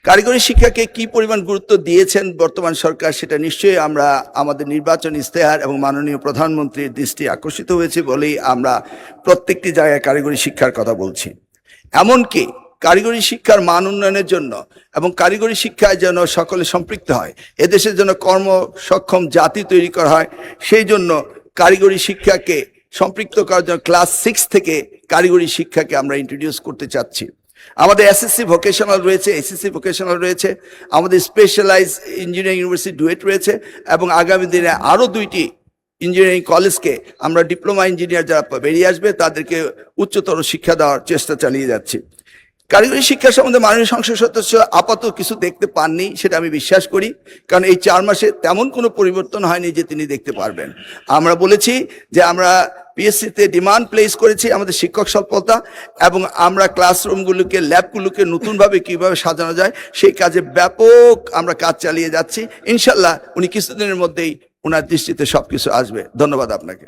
কারিগরি শিক্ষাকে কি পরিমাণ গুরুত্ব দিয়েছেন বর্তমান সরকার সেটা নিশ্চয়ই আমরা আমাদের নির্বাচন ইস্তেহার এবং মাননীয় প্রধানমন্ত্রীর দৃষ্টি আকর্ষিত হয়েছে বলেই আমরা প্রত্যেকটি জায়গায় কারিগরি শিক্ষার কথা বলছি। এমনকি কারিগরি শিক্ষার মান উন্নয়নের জন্য এবং কারিগরি শিক্ষায় যেন সকলে সম্পৃক্ত হয়, এদেশের জন্য কর্মসক্ষম জাতি তৈরি করা হয়, সেই জন্য কারিগরি শিক্ষাকে সম্পৃক্ত করার জন্য ক্লাস 6 থেকে কারিগরি শিক্ষাকে আমরা ইন্ট্রোডিউস করতে চাচ্ছি। আমাদের এসএসসি ভোকেশনাল রয়েছে, এসএসসি ভোকেশনাল রয়েছে, আমাদের স্পেশালাইজ ইঞ্জিনিয়ারিং ইউনিভার্সিটি ডুয়েট রয়েছে এবং আগামী দিনে আরও 2টি ইঞ্জিনিয়ারিং কলেজকে আমরা ডিপ্লোমা ইঞ্জিনিয়ার যারা বেরিয়ে আসবে তাদেরকে উচ্চতর শিক্ষা দেওয়ার চেষ্টা চালিয়ে যাচ্ছি। কারিগরি শিক্ষা সম্বন্ধে মাননীয় সংসদ সদস্য আপাতত কিছু দেখতে পাননি, সেটা আমি বিশ্বাস করি, কারণ এই 4 মাসে তেমন কোনো পরিবর্তন হয়নি যে তিনি দেখতে পারবেন। আমরা বলেছি যে আমরা পিএসসিতে ডিমান্ড প্লেস করেছি আমাদের শিক্ষক স্বল্পতা, এবং আমরা ক্লাসরুমগুলোকে ল্যাবগুলোকে নতুনভাবে কীভাবে সাজানো যায় সেই কাজে ব্যাপক আমরা কাজ চালিয়ে যাচ্ছি। ইনশাল্লাহ উনি কিছুদিনের মধ্যেই ওনার দৃষ্টিতে সব কিছু আসবে। ধন্যবাদ আপনাকে।